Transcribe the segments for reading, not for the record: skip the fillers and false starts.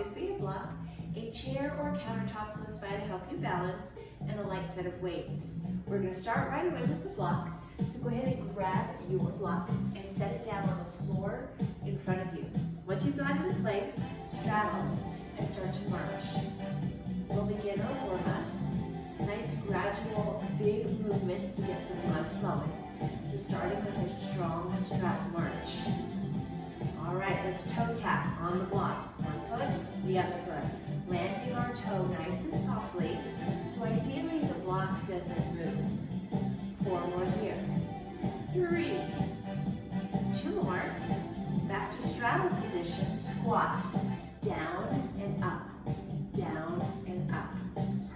obviously a block, a chair or countertop close by to help you balance, and a light set of weights. We're going to start right away with the block. So go ahead and grab your block and set it down on the floor in front of you. Once you've got it in place, straddle and start to march. We'll begin our warm-up. Nice gradual big movements to get the blood flowing. So starting with a strong straddle march. All right, let's toe tap on the block. One foot, the other foot. Landing our toe nice and softly. So ideally the block doesn't move. 4 more here. 3. 2 more. Back to straddle position, squat. Down and up, down and up.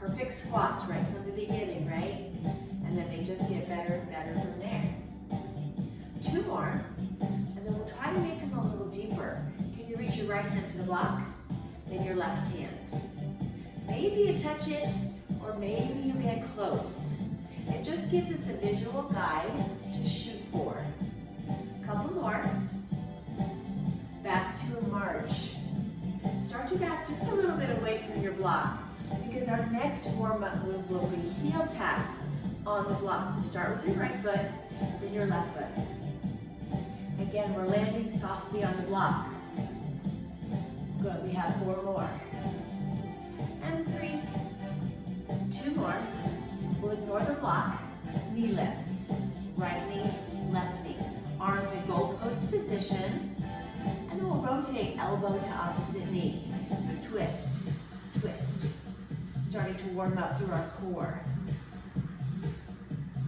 Perfect squats right from the beginning, right? And then they just get better and better from there. 2 more, and then we'll try to make them a little deeper. Can you reach your right hand to the block? Then your left hand. Maybe you touch it, or maybe you get close. It just gives us a visual guide to shoot for. Couple more. Back to a march. Start to back just a little bit away from your block because our next warm-up move will be heel taps on the block. So start with your right foot, then your left foot. Again, we're landing softly on the block. Good, we have 4 more. And 3. 2 more. We'll ignore the block. Knee lifts. Right knee, left knee. Arms in goalpost position. And then we'll rotate elbow to opposite knee. So twist, twist. Starting to warm up through our core.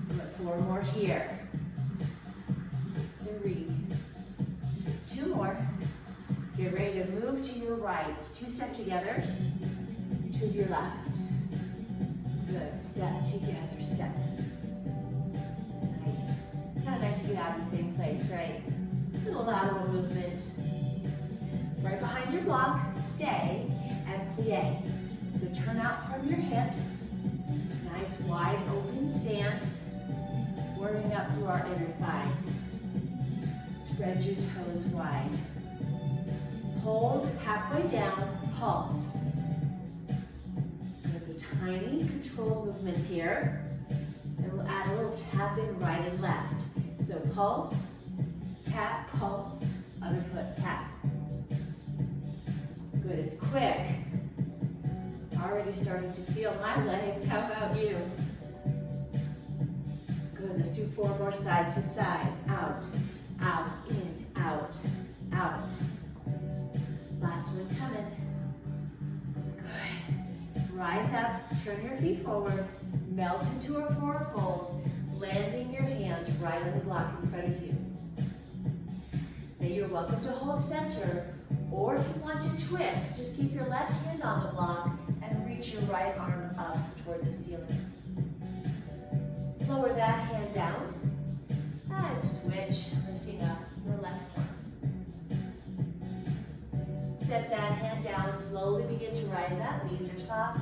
We've got 4 more here. 3. 2 more. Get ready to move to your right. 2 step togethers. To your left. Good. Step together, step. Nice. Kind of nice to get out of the same place, right? Little lateral movement. Right behind your block, stay and plie. So turn out from your hips. Nice wide open stance. Warming up through our inner thighs. Spread your toes wide. Hold halfway down, pulse. There's a tiny control movements here. And we'll add a little tap in right and left. So pulse, tap, pulse, other foot, tap. Good, it's quick. Already starting to feel my legs. How about you? Good, let's do 4 more side to side. Out, out, in, out, out. Last one coming. Good. Rise up, turn your feet forward, melt into a forward fold, landing your hands right on the block in front of you. Now you're welcome to hold center, or if you want to twist, just keep your left hand on the block and reach your right arm up toward the ceiling. Lower that hand down and switch, lifting up the left one. Set that hand down, slowly begin to rise up, knees are soft,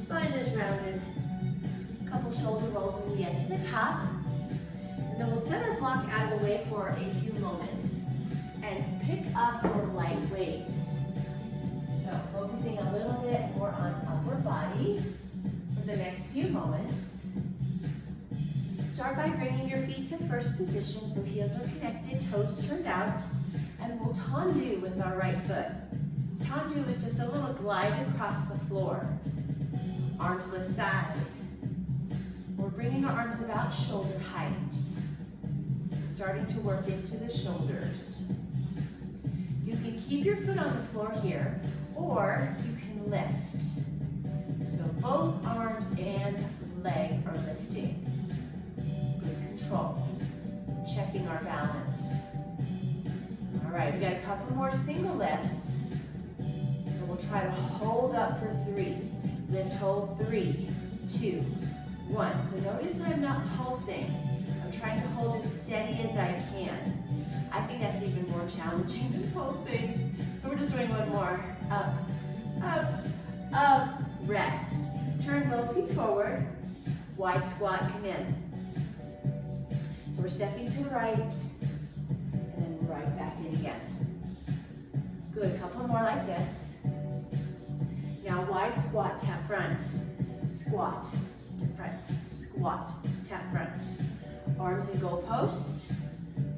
spine is rounded. Couple shoulder rolls when we get to the top. And then we'll set our block out of the way for a few moments and pick up your light weights. So focusing a little bit more on upper body for the next few moments. Start by bringing your feet to first position so heels are connected, toes turned out, and we'll tendu with our right foot. Tendu is just a little glide across the floor. Arms lift side. We're bringing our arms about shoulder height. Starting to work into the shoulders. You can keep your foot on the floor here, or you can lift. So both arms and leg are lifting. Good control. Checking our balance. All right, we got a couple more single lifts. And we'll try to hold up for 3. Lift, hold, 3, 2, 1. So notice I'm not pulsing. I'm trying to hold as steady as I can. I think that's even more challenging than pulsing. So we're just doing one more. Up, up, up, rest. Turn both feet forward. Wide squat, come in. So we're stepping to the right, and then right back in again. Good, couple more like this. Now wide squat, tap front. Squat, front, squat, tap front. Arms in goal post.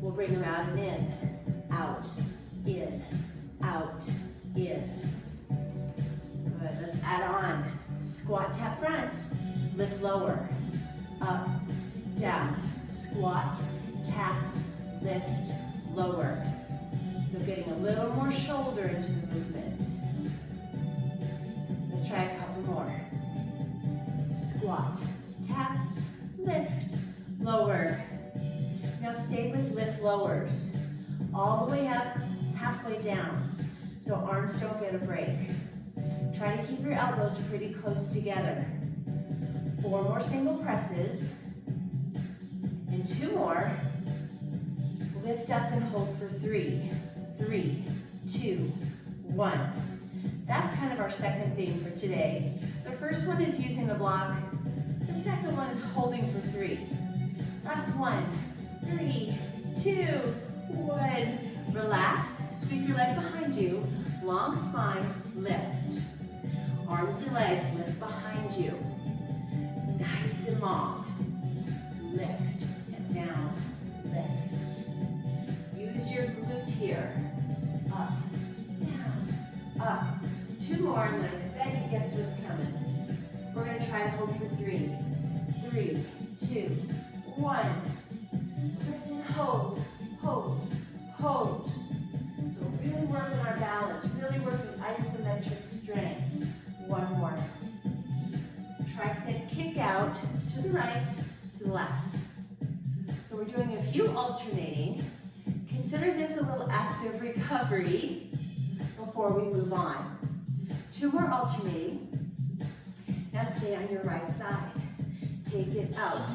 We'll bring them out and in. Out, in, out, in. Good, let's add on. Squat, tap front. Lift lower. Up, down. Squat, tap, lift, lower. So getting a little more shoulder into the movement. Let's try a couple more. Squat, tap, lift, lower. Now stay with lift lowers. All the way up, halfway down. So arms don't get a break. Try to keep your elbows pretty close together. 4 more single presses. And 2 more. Lift up and hold for 3. 3, 2, 1. That's kind of our second thing for today. The first one is using the block. The second one is holding for 3. Last one. 3, 2, 1. Relax. Sweep your leg behind you. Long spine. Lift. Arms and legs lift behind you. Nice and long. Lift. Step down. Lift. Use your glute here. Up, down, up. 2 more, and I bet you guess what's coming. We're going to try to hold for 3. 3, 2, 1. Lift and hold, hold, hold. So really working our balance, really working isometric strength. 1 more. Tricep kick out to the right, to the left. So we're doing a few alternating. Consider this a little active recovery before we move on. 2 more alternating. Now stay on your right side. Take it out,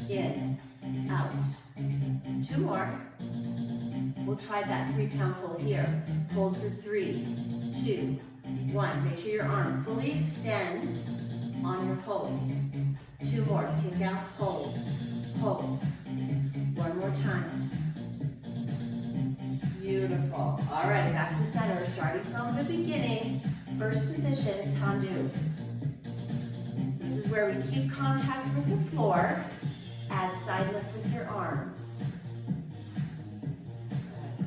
in, out. 2 more. We'll try that 3-pound pull here. Hold for 3, 2, 1. Make sure your arm fully extends on your hold. 2 more. Kick out, hold, hold. 1 more time. Beautiful. All right, back to center. Starting from the beginning. First position, tendu. So this is where we keep contact with the floor. Add side lift with your arms.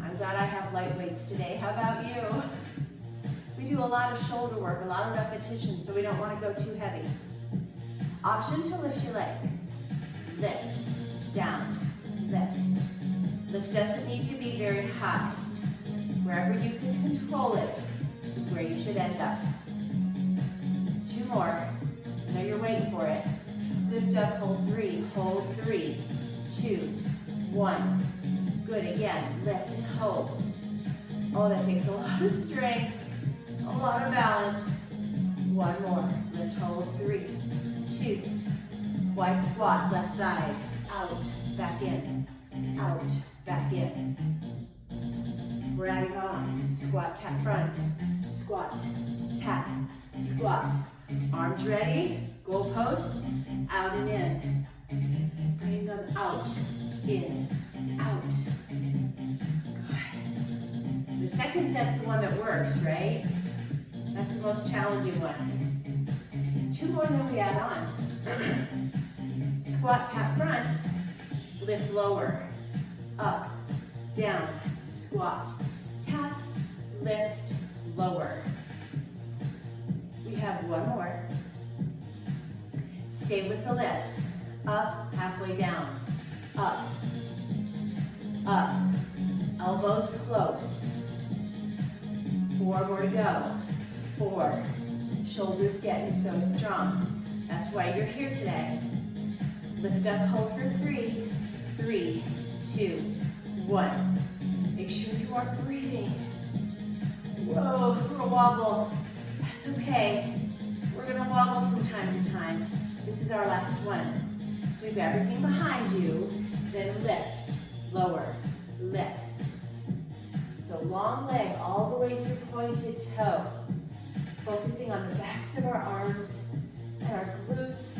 I'm glad I have light weights today. How about you? We do a lot of shoulder work, a lot of repetition, so we don't want to go too heavy. Option to lift your leg. Lift, down, lift. Lift doesn't need to be very high. Wherever you can control it is where you should end up. 2 more. I know you're waiting for it. Lift up, hold 3, 2, 1. Good, again, lift and hold. Oh, that takes a lot of strength, a lot of balance. 1 more. Lift, hold 3, 2. Wide squat, left side, out, back in, out, back in. We're adding on. Squat, tap front, squat, tap, squat. Arms ready, goal post, out and in. Bring them out, in, out. Good. The second set's the one that works, right? That's the most challenging one. 2 more, then we add on. Squat, tap front, lift lower, up, down, squat, tap, lift, lower. We have 1 more. Stay with the lifts. Up, halfway down, up, up, elbows close. 4 more to go. 4, shoulders getting so strong. That's why you're here today. Lift up, hold for 3, 3, 2, 1. Make sure you are breathing. Whoa, a wobble. That's okay. We're gonna wobble from time to time. This is our last one. Sweep everything behind you, then lift, lower, lift. So long leg all the way through pointed toe. Focusing on the backs of our arms and our glutes.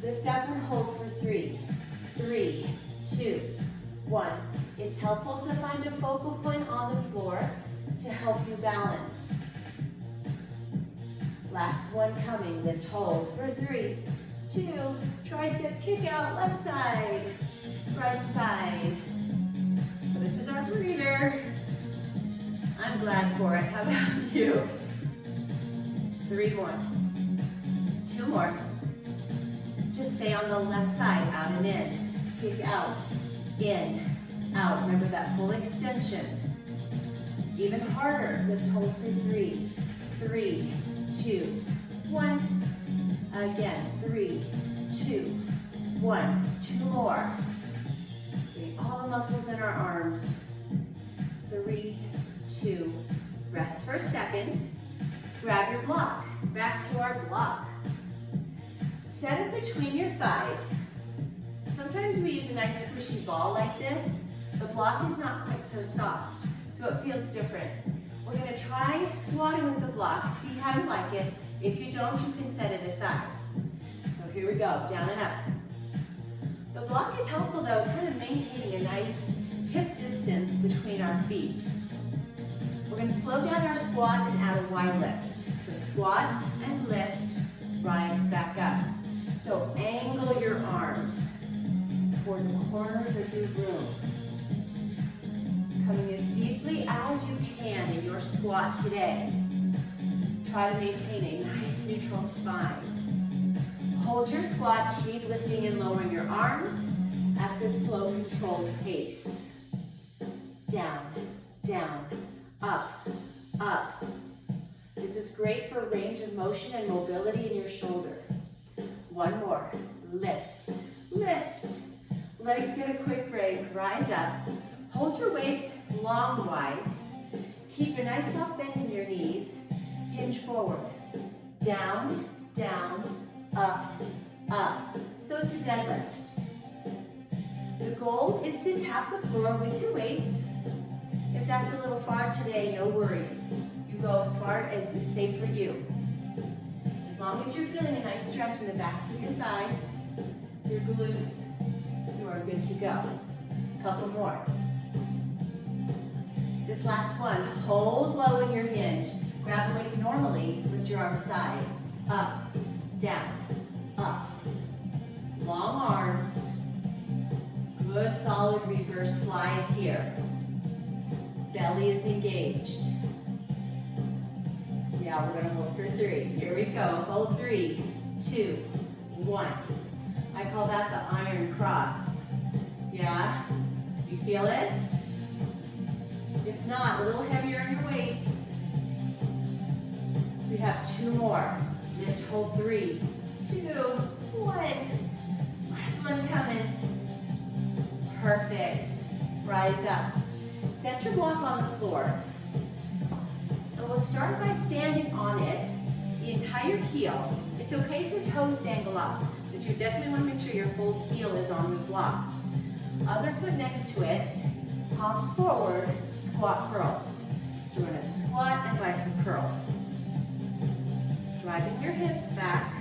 Lift up and hold for 3, 3, 2, 1. It's helpful to find a focal point on the floor to help you balance. Last one coming. Lift, hold for 3, 2, tricep kick out, left side, right side. So this is our breather. I'm glad for it. How about you? 3 more. 2 more. Just stay on the left side, out and in. Kick out, in, out. Remember that full extension. Even harder. Lift, hold for 3, 3, 2, 1. Again, 3, 2, 1. 2 more. Getting all the muscles in our arms. 3, 2. Rest for a second. Grab your block. Back to our block. Set it between your thighs. Sometimes we use a nice squishy ball like this. The block is not quite so soft, so it feels different. We're going to try squatting with the block. See how you like it. If you don't, you can set it aside. So here we go, down and up. The block is helpful though, kind of maintaining a nice hip distance between our feet. We're going to slow down our squat and add a wide lift. So squat and lift, rise back up. So angle your arms toward the corners of your room. Coming as deeply as you can in your squat today. Try to maintain a nice neutral spine. Hold your squat, keep lifting and lowering your arms at this slow, controlled pace. Down, down, up, up. This is great for range of motion and mobility in your shoulder. 1 more. Lift, lift. Legs get a quick break. Rise up. Hold your weights long-wise. Keep a nice soft bend in your knees. Hinge forward. Down, down, up, up. So it's a deadlift. The goal is to tap the floor with your weights. If that's a little far today, no worries. You go as far as is safe for you. As long as you're feeling a nice stretch in the backs of your thighs, your glutes, you are good to go. Couple more. This last one, hold low in your hinge. Grab the weights normally, lift your arms side, up, down, up. Long arms. Good solid reverse flies here. Belly is engaged. Yeah, we're gonna hold for 3. Here we go, hold 3, 2, 1. I call that the iron cross. Yeah, you feel it? If not, a little heavier on your weights. We have 2 more. Lift, hold 3, 2, 1. Last one coming. Perfect. Rise up. Set your block on the floor. And we'll start by standing on it, the entire heel. It's okay if your toes dangle off, but you definitely want to make sure your whole heel is on the block. Other foot next to it, palms forward, squat curls. So we're going to squat and bicep curl. Driving your hips back,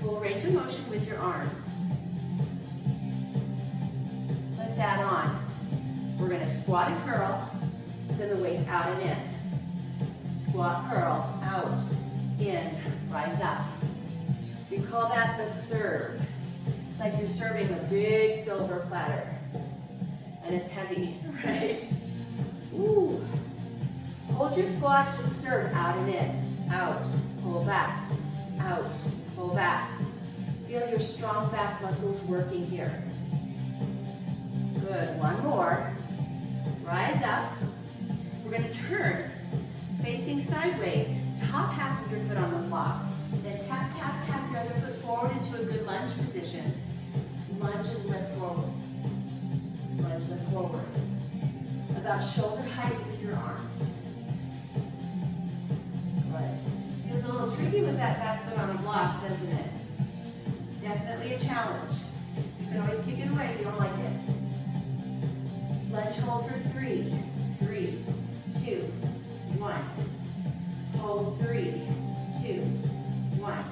full range of motion with your arms. Let's add on. We're going to squat and curl, send the weight out and in. Squat, curl, out, in, rise up. We call that the serve. It's like you're serving a big silver platter. And it's heavy, right? Ooh. Hold your squat, just serve out and in. Out, pull back, out, pull back. Feel your strong back muscles working here. Good, 1 more. Rise up. We're gonna turn, facing sideways, top half of your foot on the block. Then tap, tap, tap your other foot forward into a good lunge position. Lunge and lift forward. Lunge, lift forward. About shoulder height with your arms. Good. Feels a little tricky with that back foot on the block, doesn't it? Definitely a challenge. You can always kick it away if you don't like it. Lunge, hold for 3, 3, 2, 1. Hold 3, 2, 1.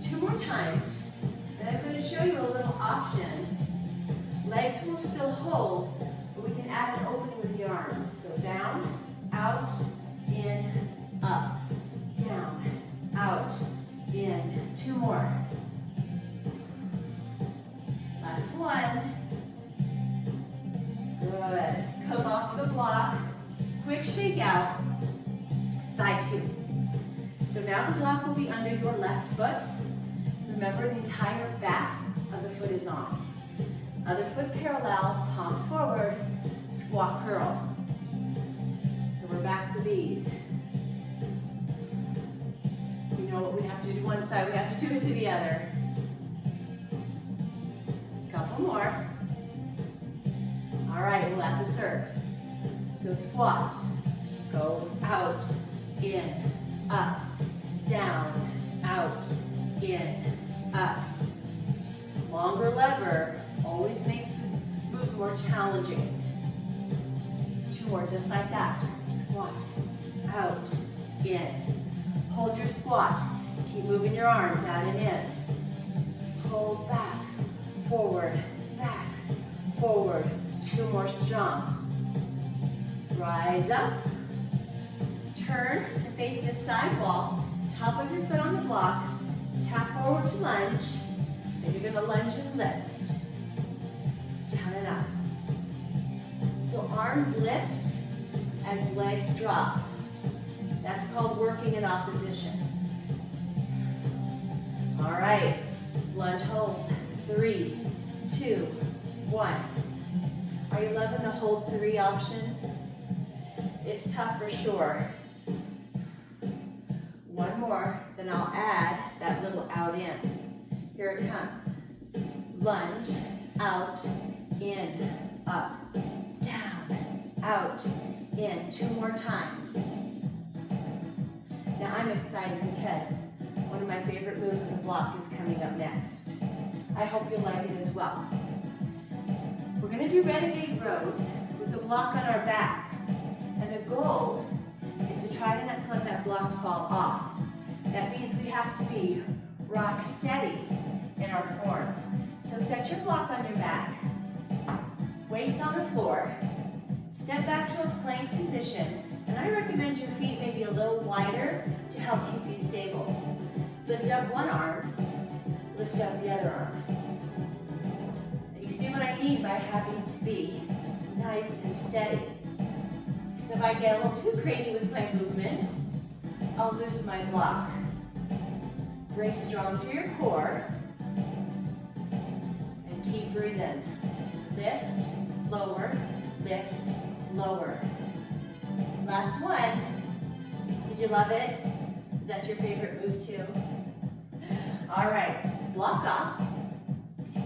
2 more times. And I'm going to show you a little option. Legs will still hold, but we can add an opening with the arms. So down, out, in, up. Down, out, Last one. Good. Come off the block. Quick shake out. Side two. So now the block will be under your left foot. Remember, the entire back of the foot is on. Other foot parallel, palms forward, squat curl. So we're back to these. You know what we have to do to one side, we have to do it to the other. Couple more. All right, we'll add the serve. So squat, go out, in, up, down, out, in, up. Longer lever always makes the move more challenging. Two more, just like that. Squat, out, in. Hold your squat. Keep moving your arms out and in. Pull back, forward, two more strong. Rise up, turn to face this side wall, top of your foot on the block, tap forward to lunge, then you're gonna lunge and lift. Down and up. So arms lift as legs drop. That's called working in opposition. All right, lunge hold. 3, 2, 1. Are you loving the hold 3 option? It's tough for sure. One more, then I'll add that little out in. Here it comes. Lunge, out, in, up, down, out, in. 2 more times. Now I'm excited because one of my favorite moves of the block is coming up next. I hope you'll like it as well. We're going to do renegade rows with the block on our back. And the goal is to try to not let that block fall off. That means we have to be rock steady in our form. So set your block on your back, weights on the floor, step back to a plank position, and I recommend your feet maybe a little wider to help keep you stable. Lift up one arm, lift up the other arm. And you see what I mean by having to be nice and steady. Because if I get a little too crazy with my movement, I'll lose my block. Breathe strong through your core. And keep breathing. Lift, lower, lift, lower. Last one. Did you love it? Is that your favorite move too? All right, block off.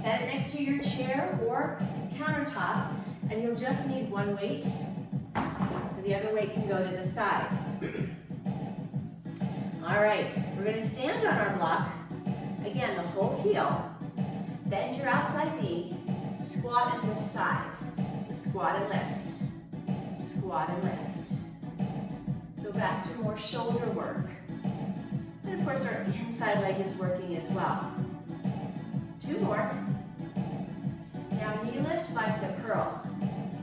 Set it next to your chair or countertop, and you'll just need one weight. The other weight can go to the side. All right, we're going to stand on our block. Again, the whole heel. Bend your outside knee. Squat and lift side. So squat and lift. Squat and lift. So back to more shoulder work. And of course, our inside leg is working as well. 2 more. Now knee lift, bicep curl.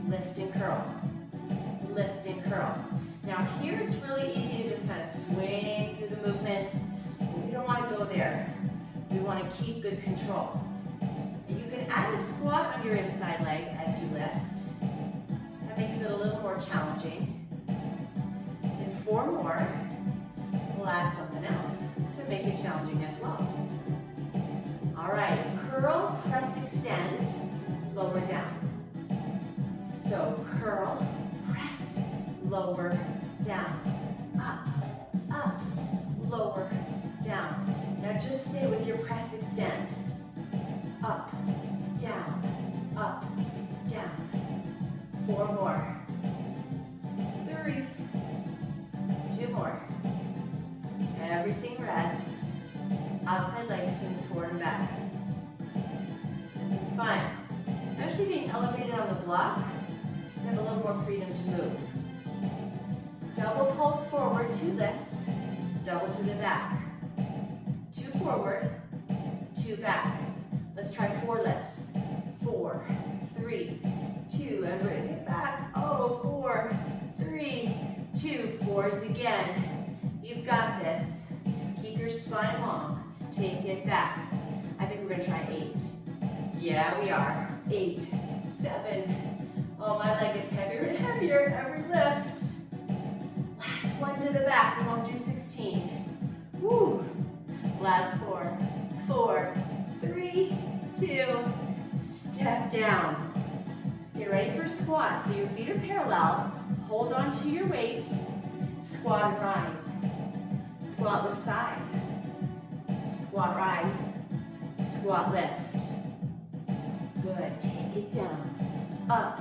Lift and curl. Lift and curl. Now here it's really easy to just kind of swing through the movement. We don't want to go there. We want to keep good control. And you can add a squat on your inside leg as you lift. That makes it a little more challenging. And 4 more, we'll add something else to make it challenging as well. All right, curl, press, extend, lower down. So curl, press, lower, down, up, up, lower, down. Now just stay with your press, extend. Up, down, up, down. 4 more. 3. 2 more. Everything rests. Outside leg swings forward and back. This is fun. Especially being elevated on the block, you have a little more freedom to move. Double pulse forward, 2 lifts, double to the back. 2 forward, 2 back. Let's try 4 lifts. 4, 3, 2, and bring it back. Oh, 4, 3, 2, 4s again. You've got this. Keep your spine long. Take it back. I think we're gonna try 8. Yeah, we are. 8, 7. Oh, my leg gets heavier and heavier every lift. Last one to the back. We won't do 16. Woo. Last 4, 4, 3, 2. Step down. Get ready for squat. So your feet are parallel. Hold on to your weight. Squat and rise. Squat lift side. Squat rise. Squat lift. Good. Take it down. Up.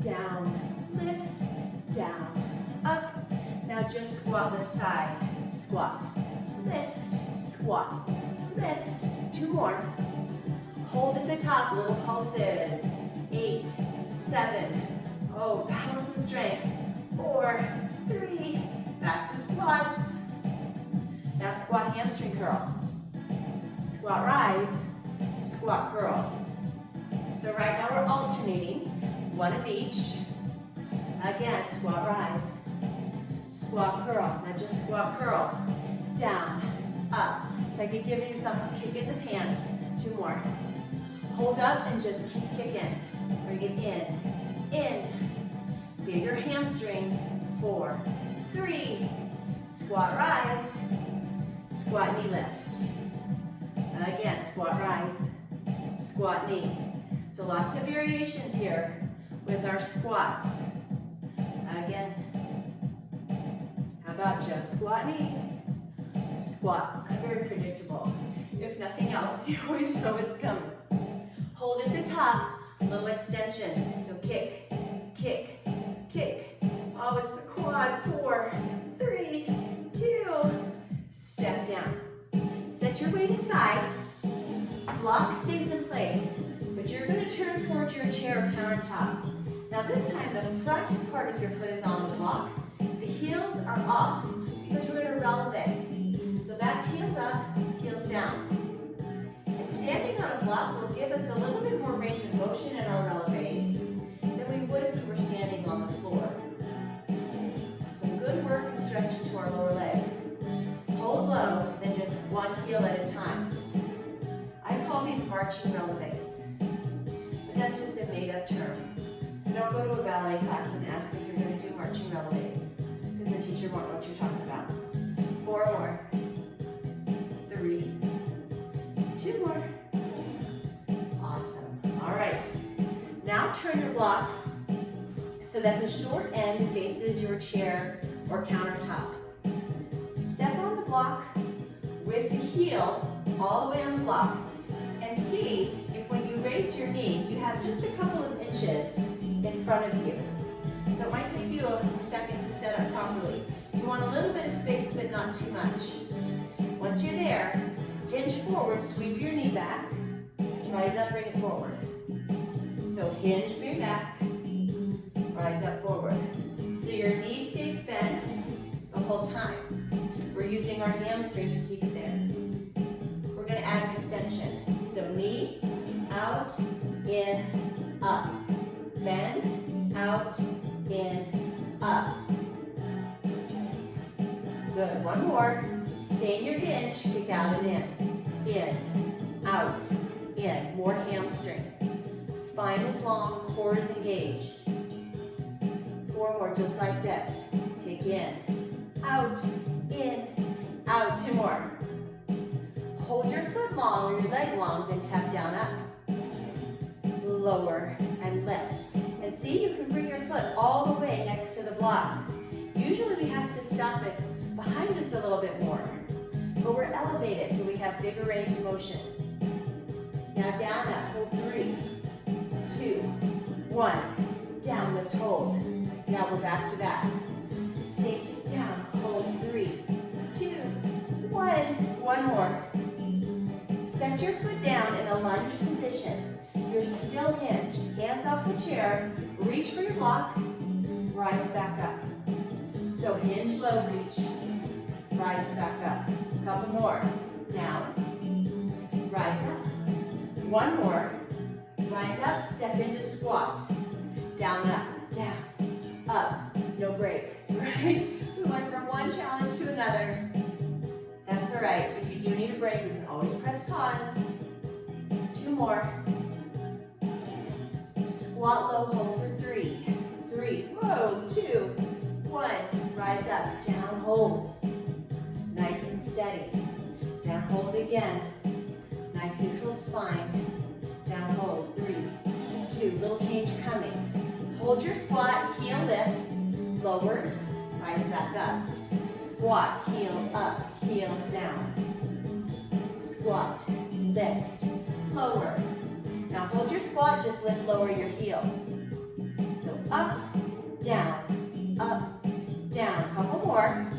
Down. Lift. Down. Up. Now just squat lift side. Squat. Lift. Squat. Lift. 2 more. Hold at the top. Little pulses. 8, 7. Oh, balance and strength. 4, 3. Back to squats. Now squat hamstring curl. Squat rise. Squat curl. So right now we're alternating. One of each. Again, squat rise. Squat curl. Now just squat curl. Down. Up. It's like you're giving yourself a kick in the pants. 2 more. Hold up and just keep kicking. Bring it in. Bigger hamstrings. 4, 3. Squat rise. Squat knee lift. Again, squat rise. Squat knee. So lots of variations here with our squats. Again. How about just squat knee? Squat. Very predictable. If nothing else, you always know it's coming. Hold at the top. Little extensions. So kick, kick, kick. Oh, it's the quad. 4, 3, 2. Step down. Set your weight aside. Block stays in place, but you're going to turn towards your chair or countertop. Now this time, the front part of your foot is on the block. The heels are off because we're going to releve. So that's heels up, heels down. And standing on a block will give us a little bit more range of motion in our releves than we would if we were standing on the floor. Some good work and stretching to our lower legs. Hold low, then just one heel at a time. I call these marching releves, but that's just a made-up term. So don't go to a ballet class and ask if you're going to do marching releves, because the teacher won't know what you're talking about. 4 more. 3. 2 more. Awesome. All right. Now turn your block so that the short end faces your chair or countertop. Step on the block with the heel all the way on the block and see if when you raise your knee, you have just a couple of inches in front of you. So it might take you a second to set up properly. You want a little bit of space, but not too much. Once you're there, hinge forward, sweep your knee back, rise up, bring it forward. So hinge, bring back, rise up, forward. So your knee stays bent the whole time. We're using our hamstring to keep it there. We're going to add an extension. So knee, out, in, up. Bend, out, in, up. Good. One more. Stay in your hinge, kick out and in, out, in. More hamstring. Spine is long, core is engaged. 4 more, just like this. Kick in, out, 2 more. Hold your foot long or your leg long, then tap down up. Lower and lift. And see, you can bring your foot all the way next to the block. Usually we have to stop it behind us a little bit more. But we're elevated, so we have bigger range of motion. Now down up, hold 3, 2, 1. Down, lift, hold. Now we're back to that. Take it down, hold 3, 2, 1. One more. Set your foot down in a lunge position. You're still hinged. Hands off the chair. Reach for your block. Rise back up. So hinge low reach. Rise back up. A couple more. Down. Rise up. One more. Rise up. Step into squat. Down, up. Down. Up. No break. Right? We went from one challenge to another. That's all right. If you do need a break, you can always press pause. 2 more. Squat low, hold for 3. 3, whoa, 2, 1. Rise up, down, hold. Nice and steady. Down, hold again. Nice neutral spine. Down, hold, 3, 2. Little change coming. Hold your squat, heel lifts, lowers, rise back up. Squat, heel up, heel down. Squat, lift, lower. Now hold your squat, just lift, lower your heel. So up, down, couple more.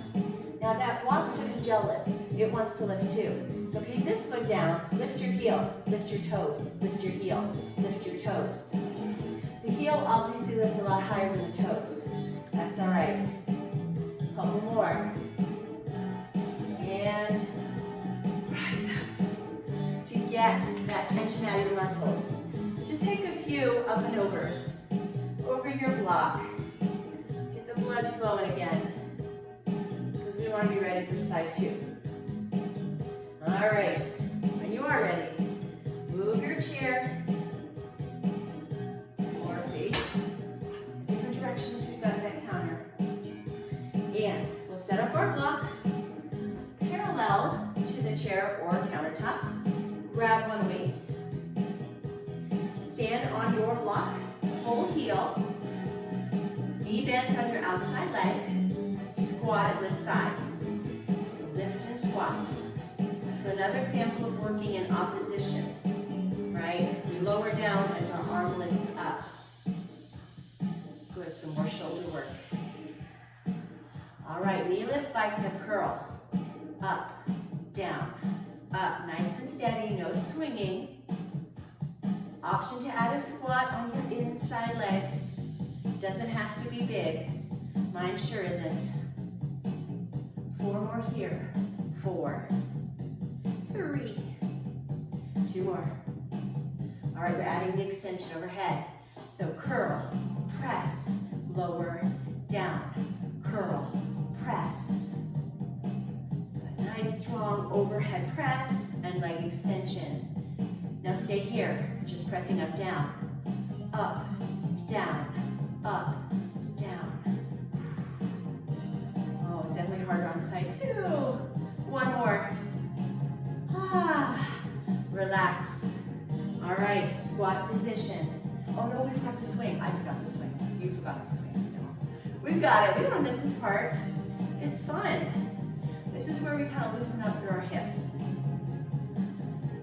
Now that block foot is jealous. It wants to lift too. So keep this foot down, lift your heel, lift your toes, lift your heel, lift your toes. The heel obviously lifts a lot higher than the toes. That's all right. Couple more. And rise up. To get that tension out of your muscles, just take a few up and overs over your block. Get the blood flowing again, because we want to be ready for side 2. All right, when you are ready, move your chair or face different direction if you've got that counter. And we'll set up our block parallel to the chair or countertop. Grab one weight. Stand on your block, full heel. Knee bends on your outside leg. Squat and lift side. So lift and squat. So another example of working in opposition, right? We lower down as our arm lifts up. Good, some more shoulder work. All right, knee lift, bicep curl. Up, down, up, nice and steady, no swinging. Option to add a squat on your inside leg. Doesn't have to be big. Mine sure isn't. 4 more here. 4, 3, 2 more. All right, we're adding the extension overhead. So curl, press, lower, down, curl, press. So a nice strong overhead press and leg extension. Now stay here, just pressing up, down, down, up, down. Oh, definitely harder on side 2. 1 more. Relax. All right, squat position. Oh no, we forgot the swing. I forgot the swing. You forgot the swing. No. We've got it. We don't miss this part. It's fun. This is where we kind of loosen up through our hips.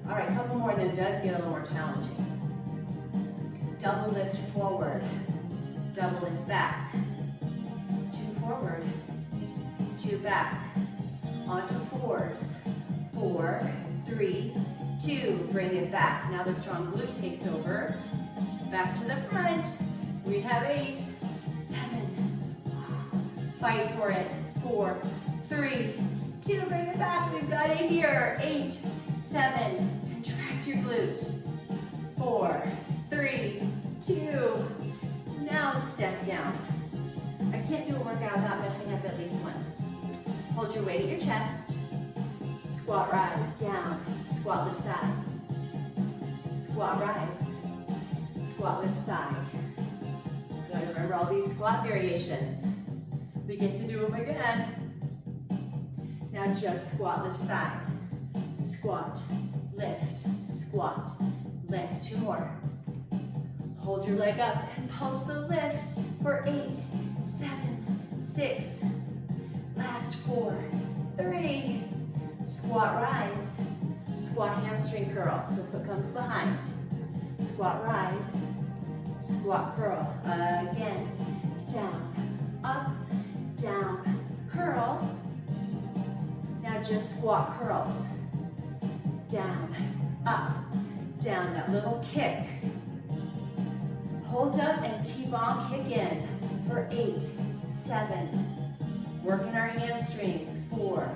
All right, a couple more, and then it does get a little more challenging. Double lift forward. Double lift back. 2 forward. 2 back. Onto 4s. 4, 3, 2. Bring it back. Now the strong glute takes over. Back to the front. We have 8, 7. Fight for it. 4, 3, 2. Bring it back. We've got it here. 8, 7. Contract your glute. 4, 3, 2. Now step down. I can't do a workout without messing up at least once. Hold your weight at your chest. Squat, rise, down. Squat, lift side. Squat, rise. Squat, lift side. Good, remember all these squat variations. We get to do them again. Now just squat, lift side. Squat, lift, squat, lift. 2 more. Hold your leg up and pulse the lift for 8, 7, 6. Last 4, 3. Squat, rise. Squat, hamstring curl. So foot comes behind. Squat, rise. Squat, curl. Again. Down, up, down, curl. Now just squat curls. Down, up, down. That little kick. Hold up and keep on kicking for 8, 7. Working our hamstrings. 4,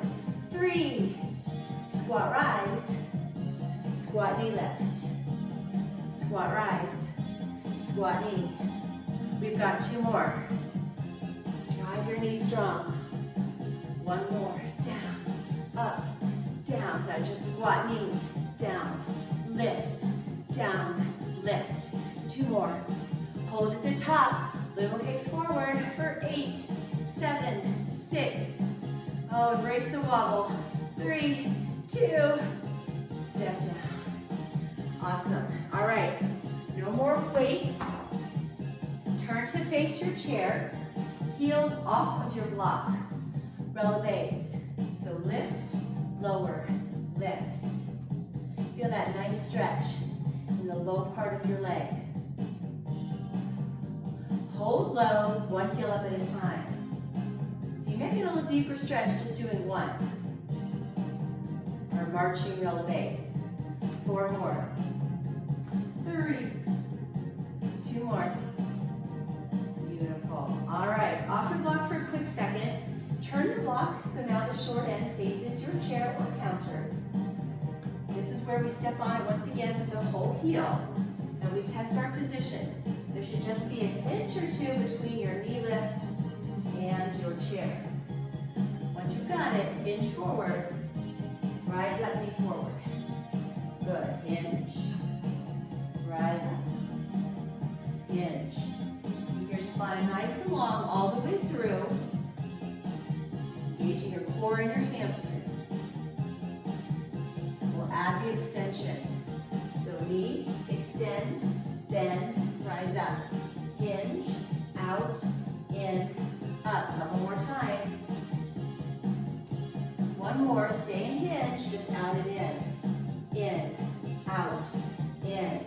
3. Squat, rise. Squat, knee lift. Squat, rise. Squat, knee. We've got 2 more. Drive your knees strong. 1 more. Down, up, down. Now just squat, knee, down, lift, down, lift. 2 more. Hold at the top. Little kicks forward for 8, 7, 6. Oh, embrace the wobble. 3, 2, step down. Awesome. All right, no more weight. Turn to face your chair. Heels off of your block. Relevés. So lift, lower, lift. Feel that nice stretch in the low part of your leg. Hold low, one heel up at a time. So you make it a little deeper stretch just doing one. Or marching relevés. 4 more. 3. 2 more. Beautiful. All right, off your block for a quick second. Turn your block so now the short end faces your chair or counter. This is where we step on it once again with the whole heel and we test our position. There should just be an inch or 2 between your knee lift and your chair. Once you've got it, hinge forward, rise up, knee forward. Good, hinge, rise up, hinge. Keep your spine nice and long all the way through, engaging your core and your hamstring. We'll add the extension. So knee, extend, bend, rise up, hinge, out, in, up. Couple more times. One more, stay in hinge, just out and in, out, in.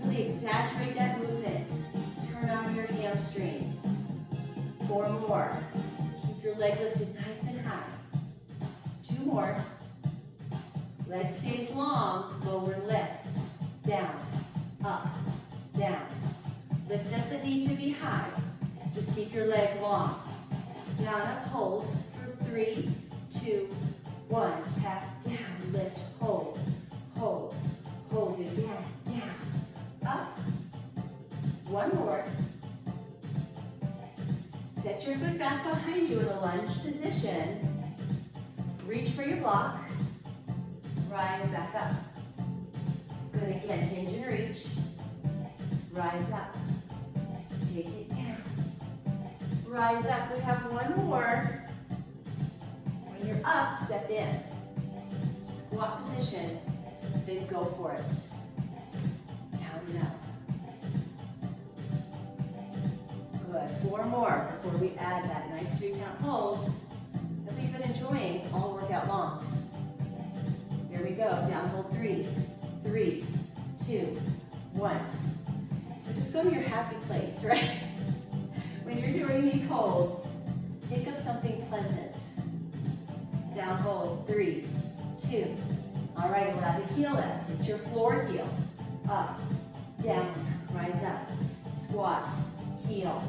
Really exaggerate that movement. Turn on your hamstrings. 4 more. Keep your leg lifted nice and high. 2 more. Leg stays long, lower lift, down, up, down. Lift doesn't need to be high. Just keep your leg long. Down, up, hold for 3, 2, 1. Tap down, lift, hold, hold, hold again, down, up. 1 more. Set your foot back behind you in a lunge position. Reach for your block. Rise back up. Good, again, hinge and reach. Rise up. Take it down. Rise up. We have 1 more. When you're up, step in. Squat position. Then go for it. Down and up. Good. 4 more before we add that nice 3-count hold that we've been enjoying all workout long. Here we go. Down hold 3, 3, 2, 1. So just go to your happy place, right? When you're doing these holds, think of something pleasant. Down hold 3, 2. All right, we'll add the heel lift. It's your floor heel. Up, down, rise up, squat, heel,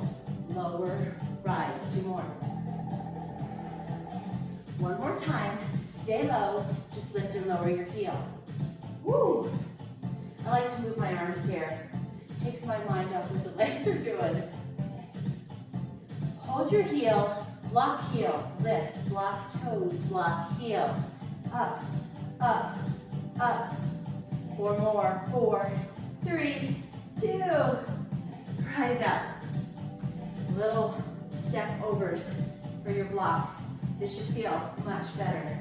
lower, rise. 2 more. 1 more time. Stay low. Just lift and lower your heel. Woo! I like to move my arms here. Takes my mind off what the legs are doing. Hold your heel, block heel, lifts, block toes, block heels. Up, up, up. 4 more. 4, 3, 2. Rise up. Little step overs for your block. This should feel much better.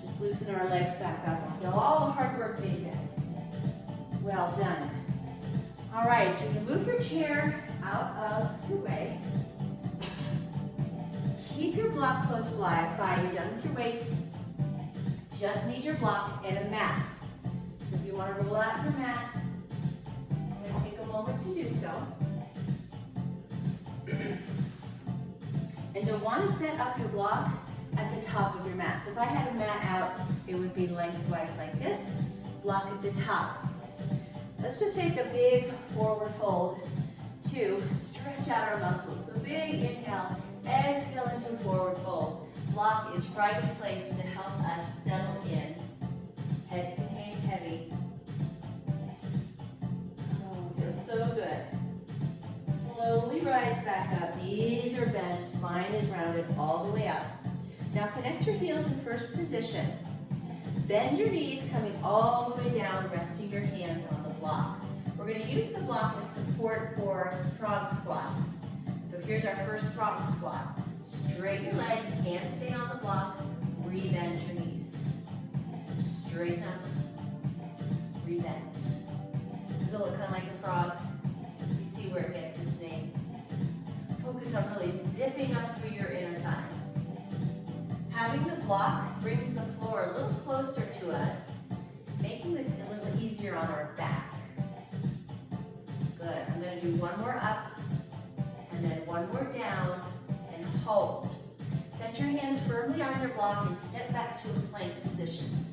Just loosen our legs back up and feel all the hard work they did. Well done. All right, you can move your chair out of your way. Keep your block close by. You're done with your weights. Just need your block and a mat. So if you want to roll out your mat, I'm going to take a moment to do so. And you'll want to set up your block at the top of your mat. So if I had a mat out, it would be lengthwise like this, block at the top. Let's just take a big forward fold to stretch out our muscles. So big inhale, exhale into a forward fold. Block is right in place to help us settle in. Head can hang heavy. Oh, feels so good. Slowly rise back up. Knees are bent, spine is rounded all the way up. Now connect your heels in first position. Bend your knees coming all the way down, resting your hands on the block. We're going to use the block as support support for frog squats. So here's our first frog squat. Straighten your legs, hands stay on the block, rebend your knees. Straighten up, rebend. Does it look kind of like a frog? You see where it gets its name. Focus on really zipping up through your inner thighs. Having the block brings the floor a little closer to us, making this a little easier on our back. Good. I'm going to do one more up and then one more down and hold. Set your hands firmly on your block and step back to a plank position.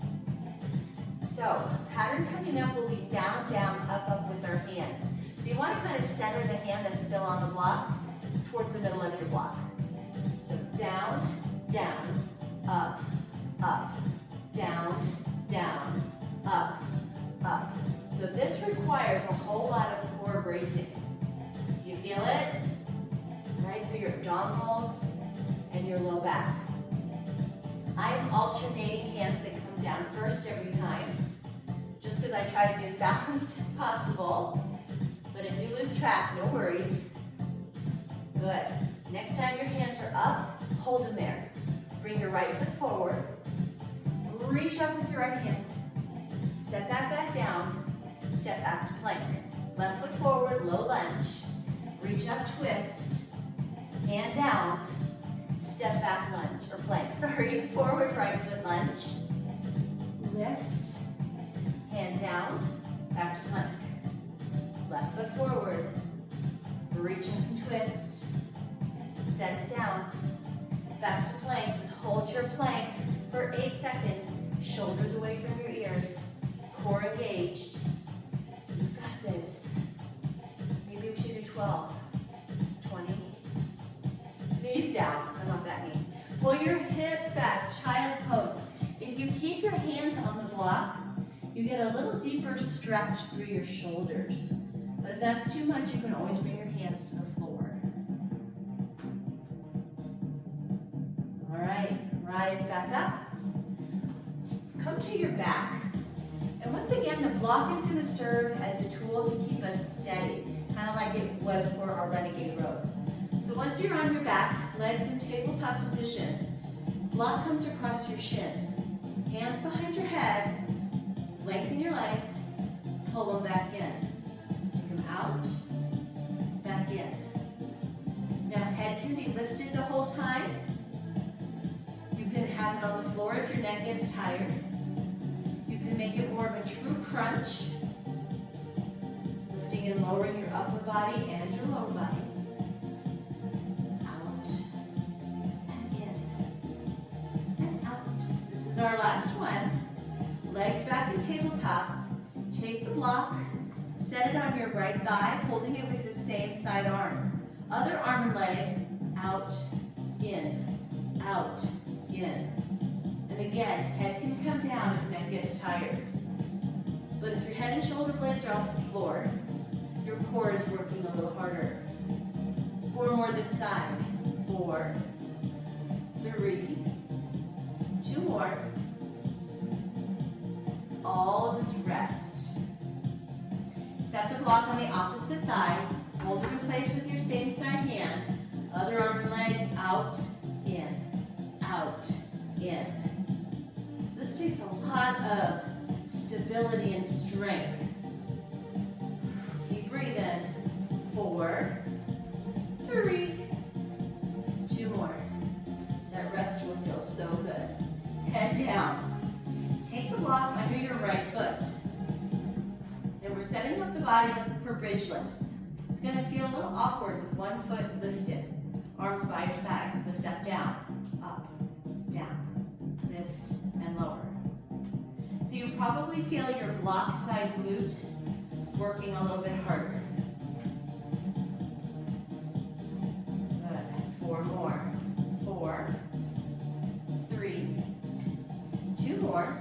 So, pattern coming up will be down, down, up, up with our hands. So you want to kind of center the hand that's still on the block towards the middle of your block. So down, down, up, up, down, down, up, up. So this requires a whole lot of core bracing. You feel it? Right through your abdominals and your low back. I am alternating hands that come down first every time, just because I try to be as balanced as possible. But if you lose track, no worries. Good. Next time your hands are up, hold them there. Bring your right foot forward. Reach up with your right hand. Set that back down. Step back to plank. Left foot forward, low lunge. Reach up, twist. Hand down. Step back lunge, or plank. Sorry, forward, right foot lunge. Lift. Hand down. Back to plank. Left foot forward. Reach up and twist. Set it down. Back to plank. Just hold your plank for 8 seconds. Shoulders away from your ears. Core engaged. You've got this. Maybe we should do 12, 20. Knees down. I want that knee. Pull your hips back. Child's pose. If you keep your hands on the block, you get a little deeper stretch through your shoulders. But if that's too much, you can always bring your hands to the floor. All right, rise back up. Come to your back. And once again, the block is going to serve as a tool to keep us steady, kind of like it was for our renegade rows. So once you're on your back, legs in tabletop position, block comes across your shins. Hands behind your head, lengthen your legs, pull them back in. Take them out, back in. Now head can be lifted the whole time. You can have it on the floor if your neck gets tired. You can make it more of a true crunch, lifting and lowering your upper body and your lower body. Out and in and out. This is our last one. Legs back in tabletop. Take the block, set it on your right thigh, holding it with the same side arm. Other arm and leg, out, in, out, in. And again, head can come down if neck gets tired. But if your head and shoulder blades are off the floor, your core is working a little harder. 4 more this side. 4, 3, 2 more. All of this rest. Set the block on the opposite thigh. Hold it in place with your same side hand. Other arm and leg, out, in, in. This takes a lot of stability and strength. Keep breathing. 4, 3, 2 more. That rest will feel so good. Head down. Take the block under your right foot. Then we're setting up the body for bridge lifts. It's going to feel a little awkward with one foot lifted. Arms by your side. Lift up, down, lift and lower. So you probably feel your block side glute working a little bit harder. Good. 4 more. 4, 3, 2 more.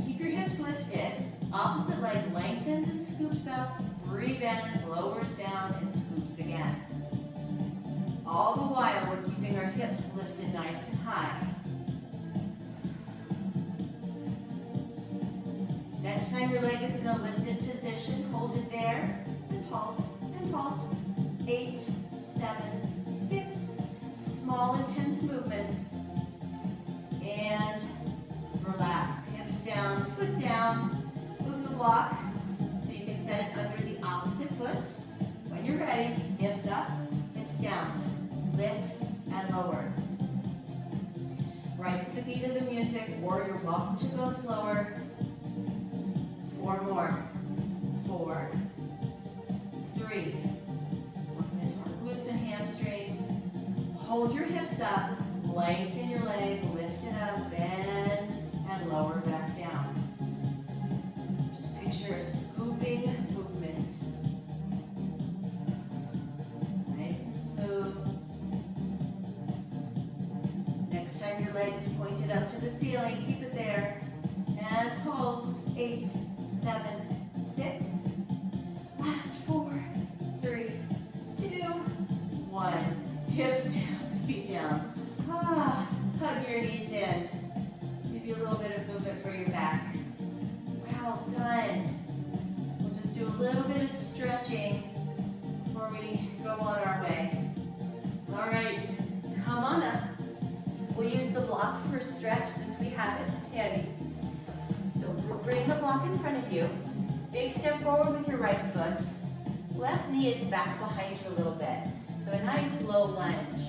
Keep your hips lifted. Opposite leg lengthens and scoops up, rebends, lowers down, and scoops again. All the while, we're keeping our hips lifted nice and high. Next time your leg is in a lifted position, hold it there and pulse. when you're ready, hips up, hips down. Lift and lower. Right to the beat of the music, or you're welcome to go slower. 4 more. 4, 3. Working into our glutes and hamstrings. Hold your hips up, lengthen your leg, lift it up, bend, and lower back down. Just picture a scooping movement. Nice and smooth. Next time your leg is pointed up to the ceiling, keep it there. And pulse. 8, 7, 6. Last 4, 3, 2, 1. Hips down, feet down. Hug your knees in. Give you a little bit of movement for your back. Well done. We'll just do a little bit of stretching before we go on our way. All right, come on up. We'll use the block for a stretch since we have it handy. So we'll bring the block in front of you. Big step forward with your right foot. Left knee is back behind you a little bit. So a nice low lunge.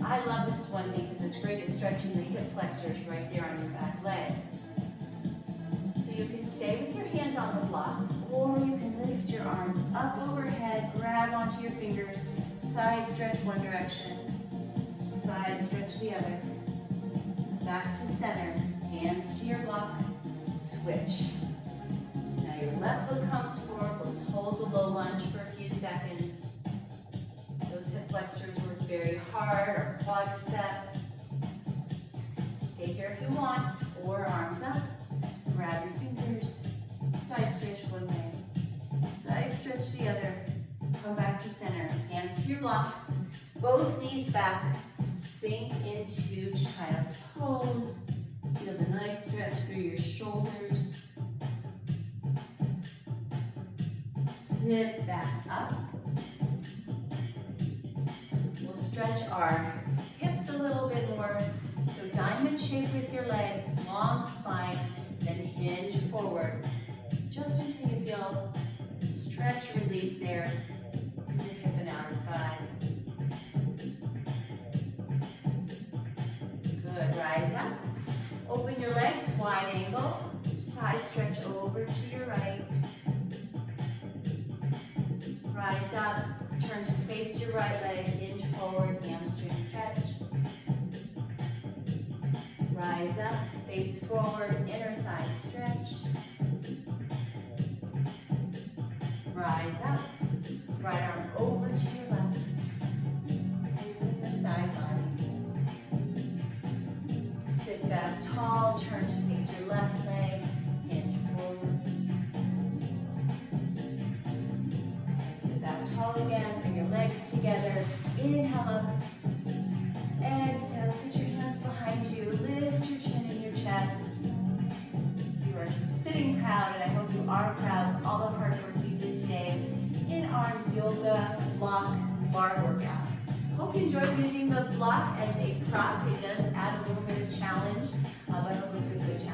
I love this one because it's great at stretching the hip flexors right there on your back leg. So you can stay with your hands on the block, or you can lift your arms up overhead, grab onto your fingers, side stretch one direction, side stretch the other. Back to center, hands to your block, switch. So now your left foot comes forward, let's hold the low lunge for a few seconds. Those hip flexors work very hard, or quadricep. Stay here if you want, or arms up, grab your fingers, side stretch one way, side stretch the other, come back to center, hands to your block, both knees back, sink into child's pose. Feel the nice stretch through your shoulders. Sit back up. We'll stretch our hips a little bit more. So diamond shape with your legs, long spine, then hinge forward. Just until you feel stretch, release there. Your hip and outer thigh. Good, rise up. Open your legs, wide angle. Side stretch over to your right. Rise up, turn to face your right leg, hinge forward, hamstring stretch. Rise up, face forward, inner thigh stretch. Rise up, right arm over to your left. Open the side body. Sit back tall, turn to face your left leg, hinge forward. Sit back tall again, bring your legs together. Inhale up. Exhale, sit your hands behind you. Lift your chin and your chest. You are sitting proud, and I hope you are proud of all the hard work you did today in our yoga block bar workout. Hope you enjoyed using the block as a prop. It does add a little bit of challenge, but I hope it was a good challenge.